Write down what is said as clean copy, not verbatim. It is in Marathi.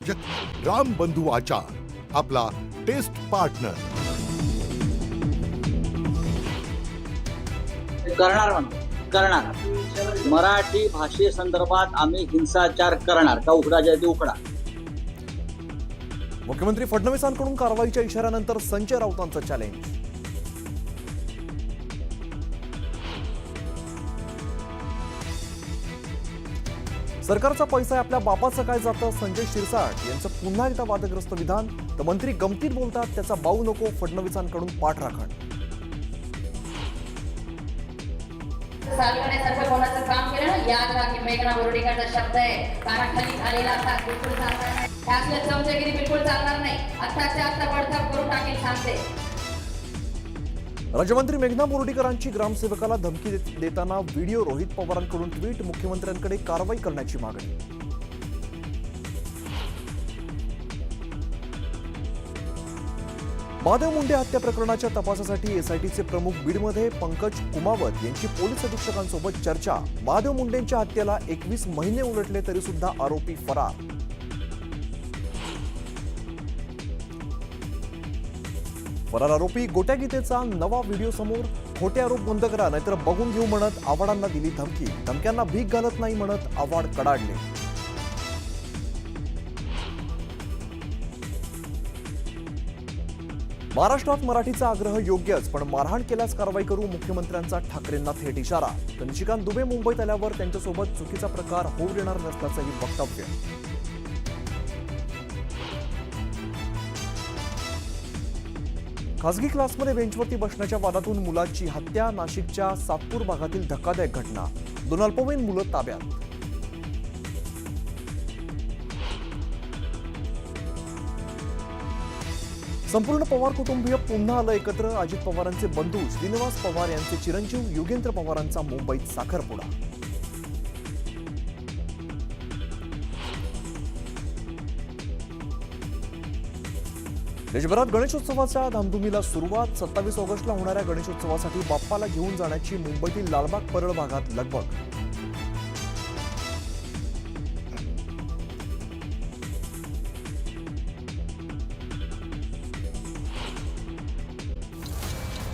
राम बंधू आचार आपला टेस्ट पार्टनर. करणार मराठी भाषेसंदर्भात आम्ही हिंसाचार करणार का उकडा जय उकडा. मुख्यमंत्री फडणवीसांकडून कारवाईच्या इशाऱ्यानंतर संजय राऊतांचं चॅलेंज. सरकारचा पैसा आपल्या बापाचं काय जातं, संजय शिरसाट यांचं पुन्हा एकदा वादग्रस्त विधान. तर मंत्री गमतीत बोलतात त्याचा बाऊ नको, फडणवीसांकडून पाठराखण. सारखं कोणाचं काम केलं ना, याद राखी मेघना बोर्डीकरचा शब्द आहे. कानाखाली झालेला असा बिलकुल चालणार नाही. त्यातलं चमचगिरी बिलकुल चालणार नाही. आत्ताच्या आत्ता बडतप करून टाकेल सांगते. राज्यमंत्री मेघना बोर्डीकरांची ग्रामसेवकाला धमकी देताना व्हिडिओ. रोहित पवारांकडून ट्विट. मुख्यमंत्र्यांकडे कारवाई करण्याची मागणी. महादेव मुंडे हत्या प्रकरणाच्या तपासासाठी एसआयटीचे प्रमुख बीडमध्ये. पंकज कुमावत यांची पोलीस अधीक्षकांसोबत चर्चा. महादेव मुंडेंच्या हत्येला 21 महिने उलटले तरी सुद्धा आरोपी फरार. फरार आरोपी गोट्या गीतेचा नवा व्हिडिओ समोर. खोटे आरोप बंद करा नाहीतर बघून घेऊ म्हणत आव्हाडांना दिली धमकी. धमक्यांना भीक घालत नाही म्हणत आव्हाड कडाडले. महाराष्ट्रात मराठीचा आग्रह योग्यच, पण मारहाण केल्यास कारवाई करू. मुख्यमंत्र्यांचा ठाकरेंना थेट इशारा. तर निशिकांत दुबे मुंबईत आल्यावर त्यांच्यासोबत चुकीचा प्रकार होऊ देणार नसल्याचंही वक्तव्य. खासगी क्लासमध्ये बेंचवरती बसण्याच्या वादातून मुलाची हत्या. नाशिकच्या सातपूर भागातील धक्कादायक घटना. 2 अल्पवयीन मुलं ताब्यात. संपूर्ण पवार कुटुंबीय पुन्हा आलं एकत्र. अजित पवारांचे बंधू श्रीनिवास पवार यांचे चिरंजीव योगेंद्र पवारांचा मुंबईत साखरपुडा. देशभरात गणेशोत्सवाच्या धामधुमीला सुरुवात. 27 ऑगस्टला होणाऱ्या गणेशोत्सवासाठी बाप्पाला घेऊन जाण्याची मुंबईतील लालबाग परळ भागात लगबग.